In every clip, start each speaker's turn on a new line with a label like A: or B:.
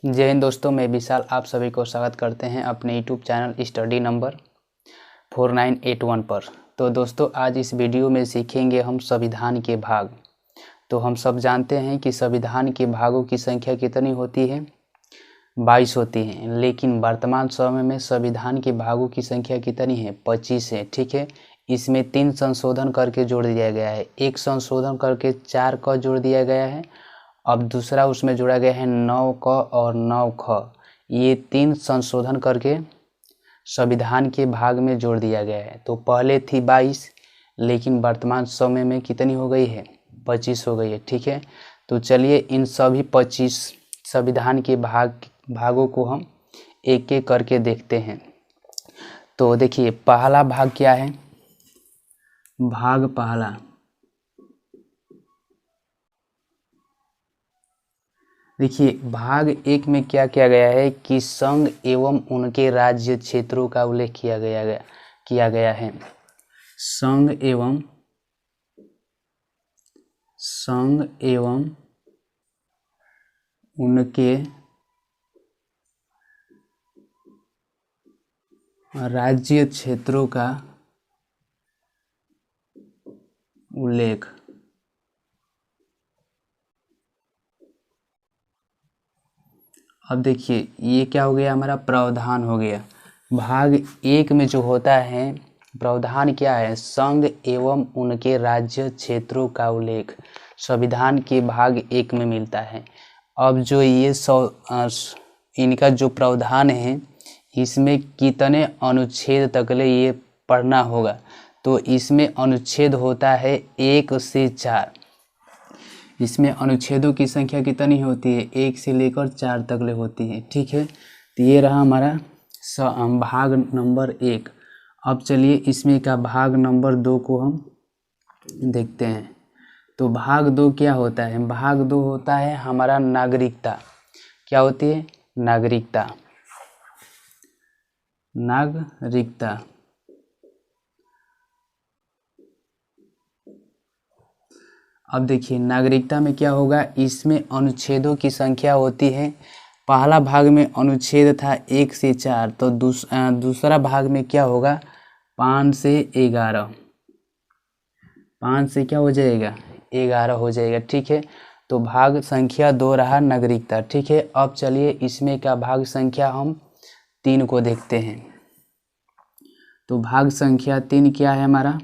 A: जय हिंद दोस्तों, मैं विशाल आप सभी को स्वागत करते हैं अपने यूट्यूब चैनल स्टडी नंबर 4981 पर। तो दोस्तों, आज इस वीडियो में सीखेंगे हम संविधान के भाग। तो हम सब जानते हैं कि संविधान के भागों की संख्या कितनी होती है, 22 होती है। लेकिन वर्तमान समय में संविधान के भागों की संख्या कितनी है, 25 है। ठीक है, इसमें 3 संशोधन करके जोड़ दिया गया है। एक संशोधन करके 4 का जोड़ दिया गया है। अब दूसरा उसमें जोड़ा गया है 9 क और 9 ख। ये 3 संशोधन करके संविधान के भाग में जोड़ दिया गया है। तो पहले थी 22, लेकिन वर्तमान समय में कितनी हो गई है, 25 हो गई है। ठीक है, तो चलिए इन सभी 25 संविधान के भागों को हम एक एक करके देखते हैं। तो देखिए, पहला भाग क्या है, भाग पहला। देखिए, भाग 1 में क्या किया गया है कि संघ एवं उनके राज्य क्षेत्रों का उल्लेख किया गया है। संघ एवं उनके राज्य क्षेत्रों का उल्लेख। अब देखिए, ये क्या हो गया, हमारा प्रावधान हो गया। भाग 1 में जो होता है प्रावधान क्या है, संघ एवं उनके राज्य क्षेत्रों का उल्लेख संविधान के भाग 1 में मिलता है। अब जो ये इनका जो प्रावधान है, इसमें कितने अनुच्छेद तकले ये पढ़ना होगा। तो इसमें अनुच्छेद होता है 1 से 4। इसमें अनुच्छेदों की संख्या कितनी होती है, 1 से लेकर 4 तक ले होती है। ठीक है, तो ये रहा हमारा भाग नंबर 1। अब चलिए इसमें का भाग नंबर 2 को हम देखते हैं। तो भाग 2 क्या होता है, भाग 2 होता है हमारा नागरिकता। क्या होती है, नागरिकता। अब देखिए, नागरिकता में क्या होगा, इसमें अनुच्छेदों की संख्या होती है। पहला भाग में अनुच्छेद था 1 से 4, तो दूसरा भाग में क्या होगा, 5 से 11। 5 से क्या हो जाएगा, 11 हो जाएगा। ठीक है, तो भाग संख्या 2 रहा नागरिकता। ठीक है, अब चलिए इसमें का भाग संख्या हम 3 को देखते हैं। तो भाग संख्या 3 क्या है हमारा,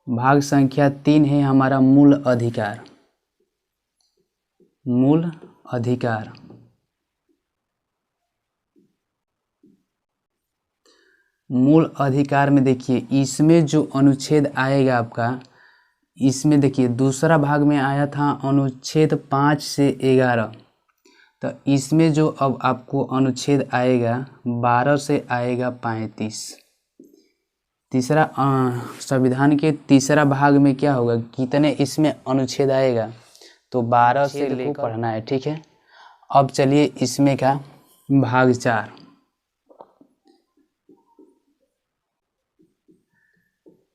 A: भाग संख्या 3 है हमारा मूल अधिकार। मूल अधिकार। मूल अधिकार में देखिए, इसमें जो अनुच्छेद आएगा आपका, इसमें देखिए दूसरा भाग में आया था अनुच्छेद 5 से 11। तो इसमें जो अब आपको अनुच्छेद आएगा 12 से आएगा 35। तीसरा संविधान के तीसरा भाग में क्या होगा, कितने इसमें अनुच्छेद आएगा, तो 12 से लेकर पढ़ना है। ठीक है, अब चलिए इसमें का भाग 4।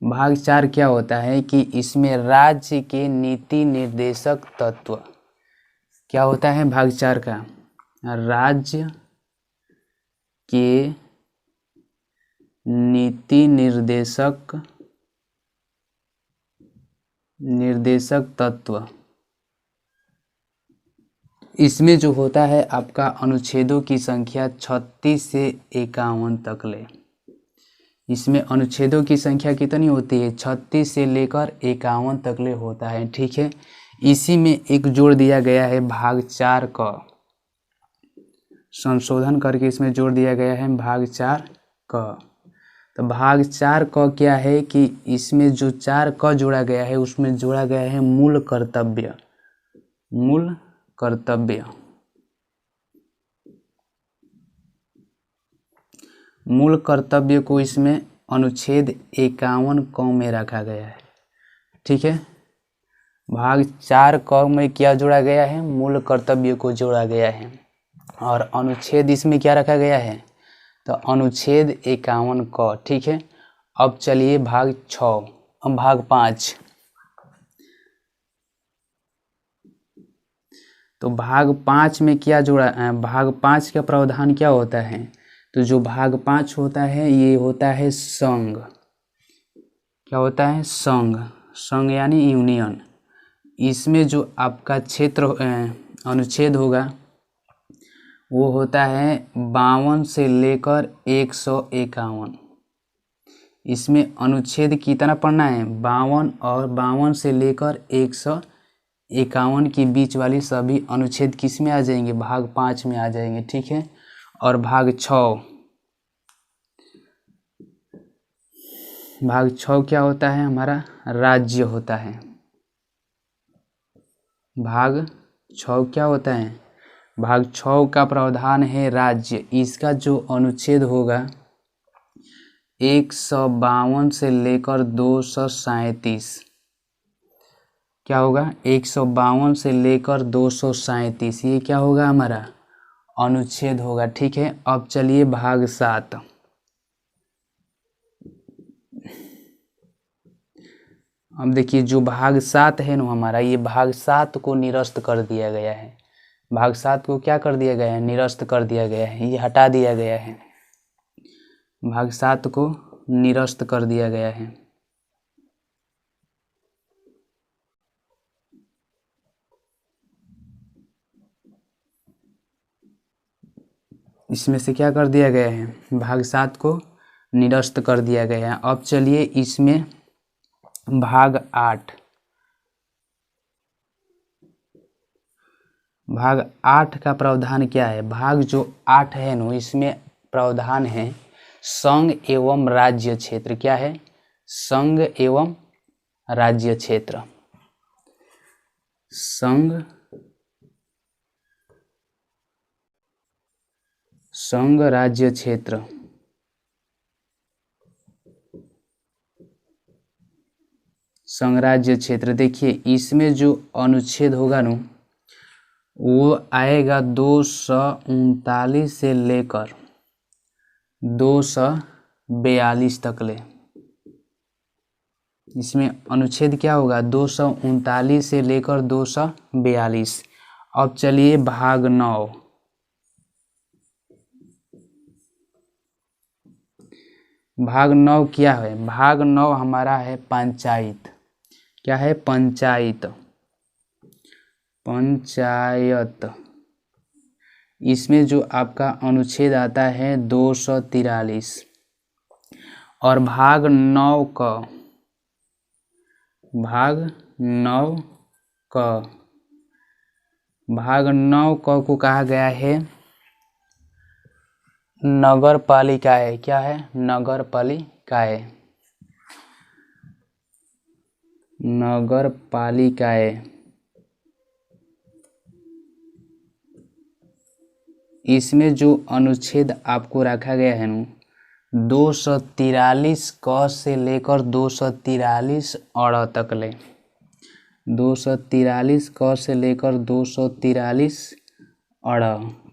A: भाग 4 क्या होता है कि इसमें राज्य के नीति निर्देशक तत्व। क्या होता है भाग 4 का, राज्य के नीति निर्देशक तत्व। इसमें जो होता है आपका अनुच्छेदों की संख्या 36 से 51 तक ले। इसमें अनुच्छेदों की संख्या कितनी होती है, 36 से लेकर 51 तक ले होता है। ठीक है, इसी में एक जोड़ दिया गया है भाग 4 का, संशोधन करके इसमें जोड़ दिया गया है भाग 4 का। तो भाग 4 का क्या है कि इसमें जो 4 का जोड़ा गया है, उसमें जोड़ा गया है मूल कर्तव्य। मूल कर्तव्य। मूल कर्तव्य को इसमें अनुच्छेद 51 क में रखा गया है। ठीक है, भाग 4 क में क्या जोड़ा गया है, मूल कर्तव्य को जोड़ा गया है। और अनुच्छेद इसमें क्या रखा गया है, तो अनुच्छेद 51 क। ठीक है, अब चलिए भाग 5। तो भाग 5 में क्या जुड़ा, भाग 5 का प्रावधान क्या होता है? तो जो भाग 5 होता है ये होता है संघ। क्या होता है? संघ। संघ यानी यूनियन। इसमें जो आपका क्षेत्र अनुच्छेद होगा वो होता है 52 से लेकर 151। इसमें अनुच्छेद कितना पढ़ना है? 52 और 52 से लेकर 151 के बीच वाली सभी अनुच्छेद किस में आ जाएंगे? भाग 5 में आ जाएंगे। ठीक है। और भाग 6, भाग 6 क्या होता है? हमारा राज्य होता है। भाग 6 क्या होता है? भाग 6 का प्रावधान है राज्य। इसका जो अनुच्छेद होगा 152 से लेकर 237। क्या होगा? 152 से लेकर 237, ये क्या होगा? हमारा अनुच्छेद होगा। ठीक है। अब चलिए भाग 7। अब देखिए जो भाग 7 है ना हमारा, ये भाग 7 को निरस्त कर दिया गया है। भाग 7 को क्या कर दिया गया है? निरस्त कर दिया गया है, ये हटा दिया गया है। भाग 7 को निरस्त कर दिया गया है। इसमें से क्या कर दिया गया है? भाग 7 को निरस्त कर दिया गया है। अब चलिए इसमें भाग 8। भाग 8 का प्रावधान क्या है? भाग जो 8 है ना, इसमें प्रावधान है संघ एवं राज्य क्षेत्र। क्या है? संघ एवं राज्य क्षेत्र। संघ राज्य क्षेत्र। संघ राज्य क्षेत्र। देखिए इसमें जो अनुच्छेद होगा ना वो आएगा 239 से लेकर 242 तक ले। इसमें अनुच्छेद क्या होगा? 239 से लेकर 242। अब चलिए भाग 9। भाग 9 क्या है? भाग 9 हमारा है पंचायत। क्या है? पंचायत। पंचायत। इसमें जो आपका अनुच्छेद आता है 243। और भाग 9 का को कहा गया है नगर पालिकाएं। क्या है? नगर पालिकाएं। नगर पालिकाएं। इसमें जो अनुच्छेद आपको रखा गया है ना 243 क से लेकर 243 अड़ तक ले। 243 क से लेकर 243 अड़।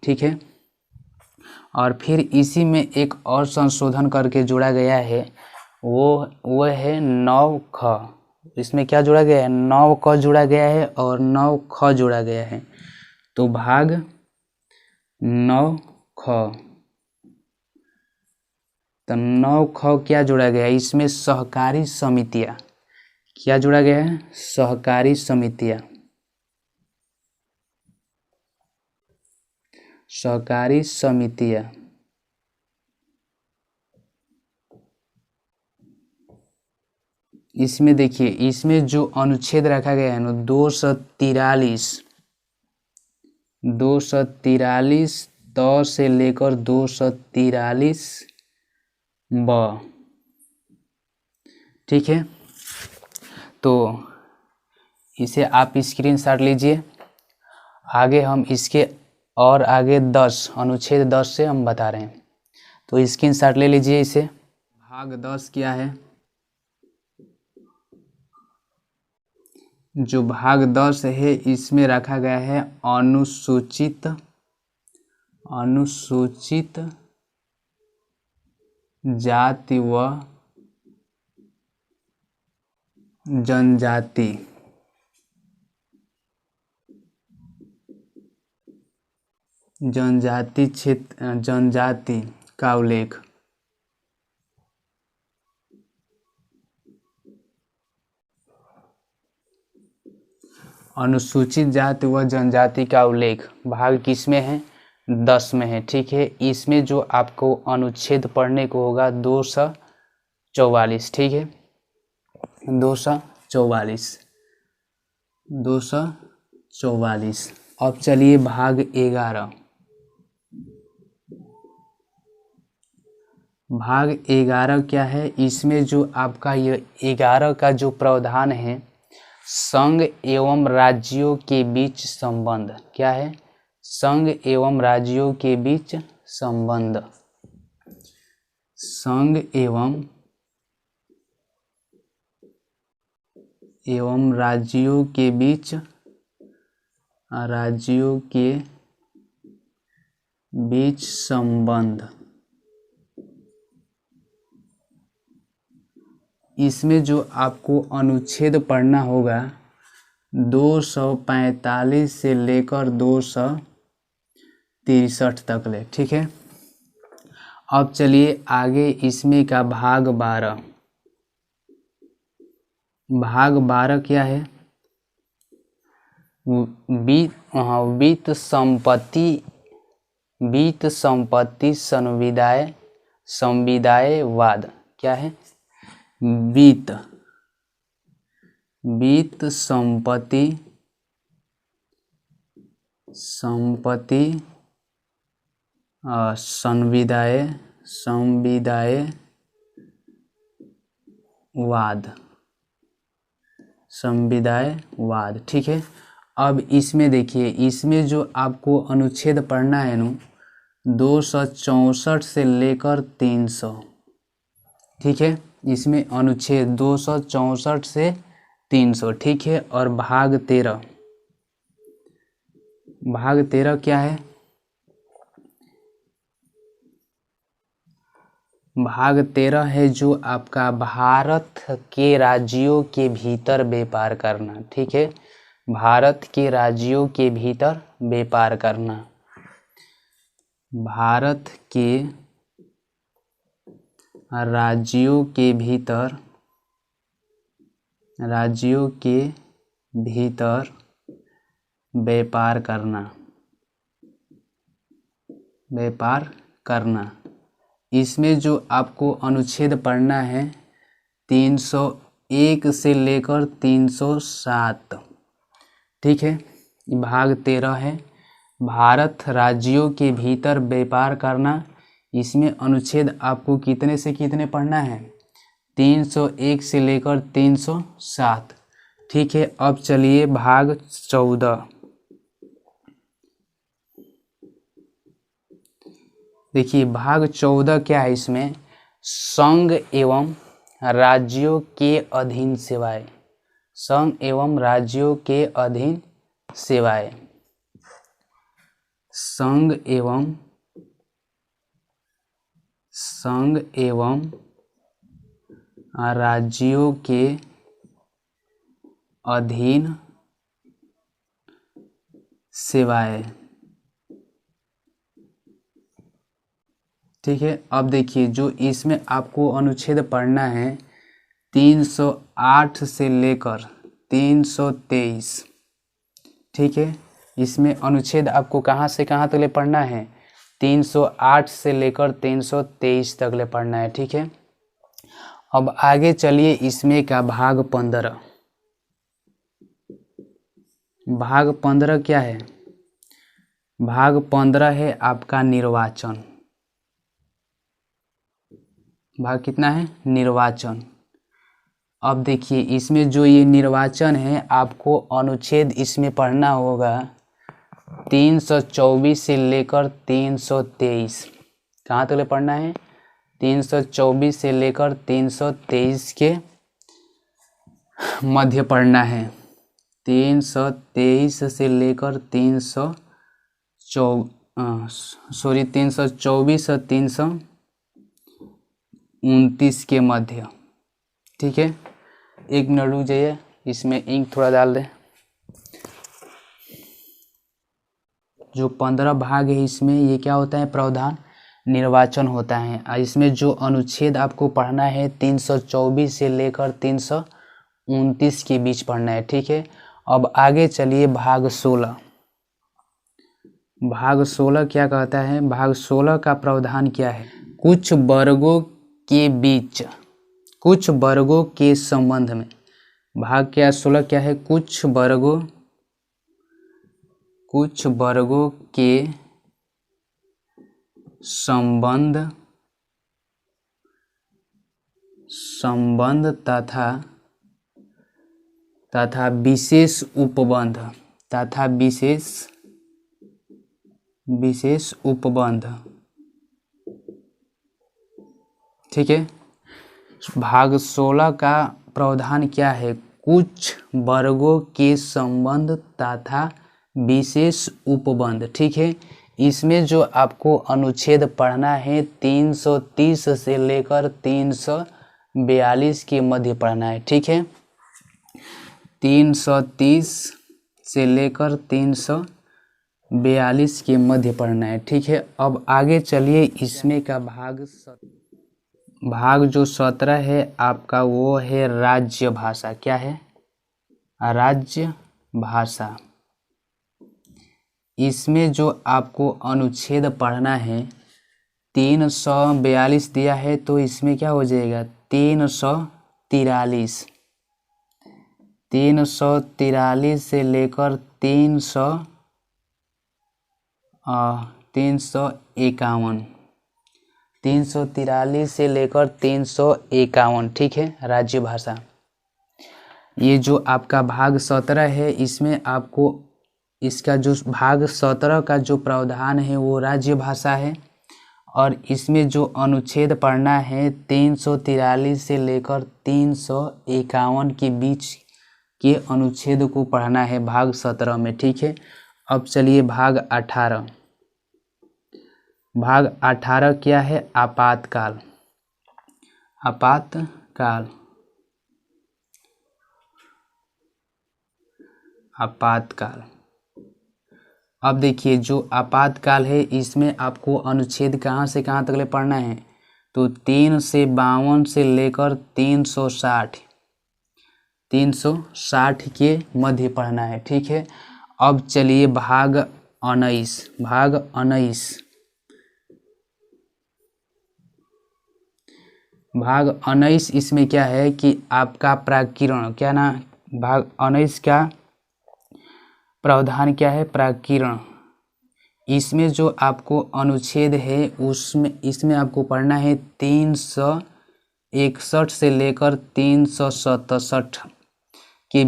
A: ठीक है। और फिर इसी में एक और संशोधन करके जोड़ा गया है, वो है 9 ख। इसमें क्या जोड़ा गया है? 9 क जोड़ा गया है और 9 ख जोड़ा गया है। तो भाग 9 ख। तो 9 ख क्या जोड़ा गया है? इसमें सहकारी समितियां। क्या जोड़ा गया है? सहकारी समितियां। सहकारी समितियां। इसमें देखिए इसमें जो अनुच्छेद रखा गया है ना 243 त से लेकर 243 ब। ठीक है। तो इसे आप स्क्रीनशॉट लीजिए। आगे हम इसके और आगे 10 अनुच्छेद 10 से हम बता रहे हैं, तो स्क्रीनशॉट ले लीजिए इसे। भाग 10 क्या है? जो भाग 10 है इसमें रखा गया है अनुसूचित जाति व जनजाति। जनजाति क्षेत्र, जनजाति का उल्लेख। अनुसूचित जाति व जनजाति का उल्लेख भाग किसमें है? 10 में है। ठीक है, इसमें जो आपको अनुच्छेद पढ़ने को होगा 244। ठीक है, 244। अब चलिए भाग 11। भाग 11 क्या है? इसमें जो आपका ये 11 का जो प्रावधान है, संघ एवं राज्यों के बीच संबंध। क्या है? संघ एवं राज्यों के बीच संबंध। संघ एवं राज्यों के बीच संबंध। इसमें जो आपको अनुच्छेद पढ़ना होगा 245 से लेकर 263 तक ले। ठीक है, अब चलिए आगे इसमें का भाग 12। भाग 12 क्या है? वित्त संपत्ति संविदायवाद। क्या है? वित्त संपत्ति संविदायवाद। ठीक है, अब इसमें देखिए, इसमें जो आपको अनुच्छेद पढ़ना है ना 264 से लेकर 300। ठीक है, इसमें अनुच्छेद 264 से 300। ठीक है, और भाग 13। भाग 13 क्या है? भाग 13 है जो आपका भारत के राज्यों के भीतर व्यापार करना। ठीक है, भारत के राज्यों के भीतर व्यापार करना। भारत के राज्यों के भीतर व्यापार करना। इसमें जो आपको अनुच्छेद पढ़ना है 301 से लेकर 307। ठीक है, भाग 13 है भारत राज्यों के भीतर व्यापार करना। इसमें अनुच्छेद आपको कितने से कितने पढ़ना है? 301 से लेकर 307। ठीक है, अब चलिए भाग 14। देखिए भाग 14 क्या है? इसमें संघ एवं राज्यों के अधीन सेवाएं। संघ एवं राज्यों के अधीन सेवाएं। संघ एवं राज्यों के अधीन सेवाएं। ठीक है, अब देखिए जो इसमें आपको अनुच्छेद पढ़ना है 308 से लेकर 323। ठीक है, इसमें अनुच्छेद आपको कहाँ से कहाँ तक ले पढ़ना है? 308 से लेकर 323 तक ले पढ़ना है। ठीक है, अब आगे चलिए इसमें का भाग 15। भाग 15 क्या है? भाग 15 है आपका निर्वाचन। भाग कितना है? निर्वाचन। अब देखिए इसमें जो ये निर्वाचन है आपको अनुच्छेद इसमें पढ़ना होगा 324 से लेकर 323। कहाँ तक पढ़ना है? 324 से लेकर 323 के मध्य पढ़ना है। 323 से लेकर 324 और 329 के मध्य। ठीक है, एक मिनट रुक जाइए, इसमें इंक थोड़ा डाल दें। जो 15 भाग है इसमें ये क्या होता है, प्रावधान निर्वाचन होता है। इसमें जो अनुच्छेद आपको पढ़ना है 324 से लेकर 329 के बीच पढ़ना है, ठीक है। अब आगे चलिए भाग 16। भाग 16 क्या कहता है, भाग 16 का प्रावधान क्या है, कुछ वर्गों के बीच, कुछ वर्गों के संबंध में। भाग क्या 16 क्या है, कुछ वर्गों के संबंध तथा विशेष उपबंध विशेष उपबंध, ठीक है। भाग 16 का प्रावधान क्या है, कुछ वर्गों के संबंध तथा विशेष उपबंध, ठीक है। इसमें जो आपको अनुच्छेद पढ़ना है 330 से लेकर 342 के मध्य पढ़ना है, ठीक है। 330 से लेकर 342 के मध्य पढ़ना है, ठीक है। अब आगे चलिए इसमें का भाग जो 17 है आपका वो है राज्य भाषा। क्या है, राज्य भाषा। इसमें जो आपको अनुच्छेद पढ़ना है 342 दिया है, तो इसमें क्या हो जाएगा 343 से लेकर 343 से लेकर 351, ठीक है, राज्य भाषा। ये जो आपका भाग 17 है इसमें आपको इसका जो भाग 17 का जो प्रावधान है वो राज्य भाषा है, और इसमें जो अनुच्छेद पढ़ना है 343 से लेकर 351 के बीच के अनुच्छेद को पढ़ना है भाग 17 में, ठीक है। अब चलिए भाग 18। भाग 18 क्या है, आपातकाल। आपातकाल, आपातकाल। अब देखिए जो आपातकाल है इसमें आपको अनुच्छेद कहाँ से कहाँ तक ले पढ़ना है, तो 3 से 52 से लेकर 360 के मध्य पढ़ना है, ठीक है। अब चलिए भाग 19। भाग 19 इसमें क्या है कि आपका प्राकीर्ण, क्या ना, भाग 19 का प्रावधान क्या है, प्राकीर्ण। इसमें जो आपको अनुच्छेद है इसमें आपको पढ़ना है 361 से लेकर 367 के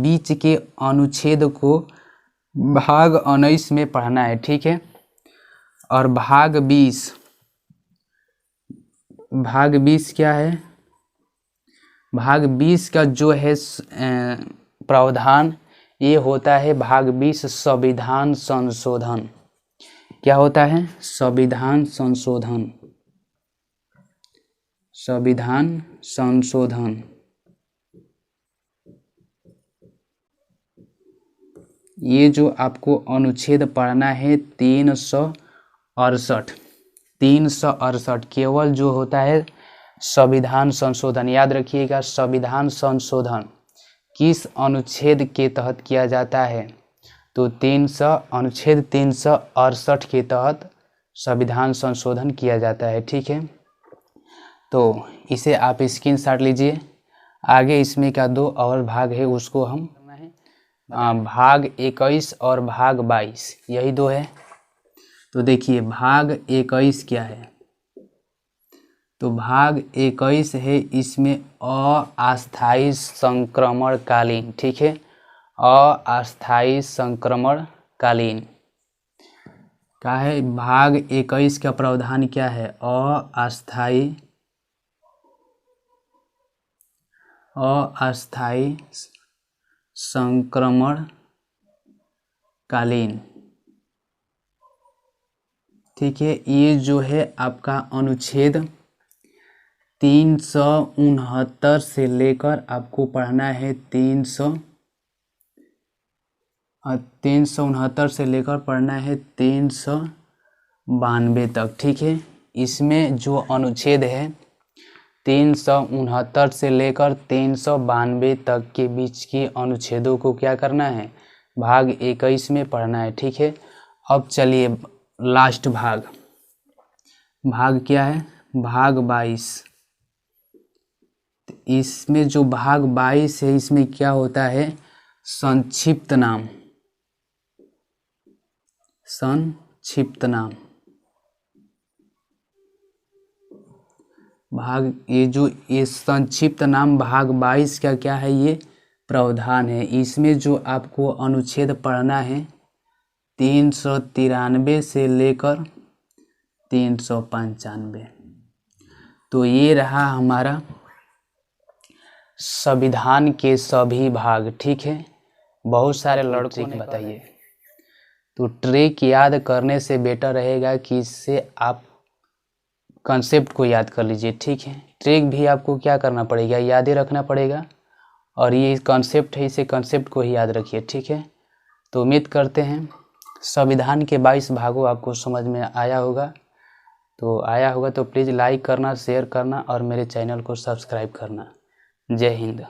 A: बीच के अनुच्छेद को भाग 19 में पढ़ना है, ठीक है। और भाग 20 क्या है, भाग 20 का जो है प्रावधान ये होता है भाग 20 संविधान संशोधन। क्या होता है, संविधान संशोधन। ये जो आपको अनुच्छेद पढ़ना है 368 केवल जो होता है संविधान संशोधन। याद रखिएगा, संविधान संशोधन किस अनुच्छेद के तहत किया जाता है, तो अनुच्छेद 368 के तहत संविधान संशोधन किया जाता है, ठीक है। तो इसे आप स्क्रीनशॉट लीजिए। आगे इसमें का 2 और भाग है उसको हम भाग 21 और भाग 22, यही 2 है। तो देखिए भाग 21 क्या है, तो भाग 21 है इसमें अस्थायी संक्रमणकालीन, ठीक है, अस्थायी संक्रमणकालीन का है। भाग 21 का प्रावधान क्या है, अस्थायी संक्रमणकालीन, ठीक है। ये जो है आपका अनुच्छेद 369 से लेकर आपको पढ़ना है 369 से लेकर पढ़ना है 392 तक। ठीक है, इसमें जो अनुच्छेद है 369 से लेकर 392 तक के बीच के अनुच्छेदों को क्या करना है, भाग 21 में पढ़ना है। ठीक है, अब चलिए लास्ट भाग क्या है, भाग 22। इसमें जो भाग 22 है इसमें क्या होता है, संक्षिप्त नाम। भाग ये संक्षिप्त नाम भाग 22 का क्या है, ये प्रावधान है। इसमें जो आपको अनुच्छेद पढ़ना है 393 से लेकर 395। तो ये रहा हमारा संविधान के सभी भाग। ठीक है, बहुत सारे लड़कों ने बताइए, तो ट्रिक याद करने से बेटर रहेगा कि इससे आप कंसेप्ट को याद कर लीजिए। ठीक है, ट्रिक भी आपको क्या करना पड़ेगा, याद ही रखना पड़ेगा, और ये कंसेप्ट है, इसे कंसेप्ट को ही याद रखिए। ठीक है, तो उम्मीद करते हैं संविधान के 22 भागों आपको समझ में आया होगा। तो प्लीज़ लाइक करना, शेयर करना और मेरे चैनल को सब्सक्राइब करना। जय हिंद।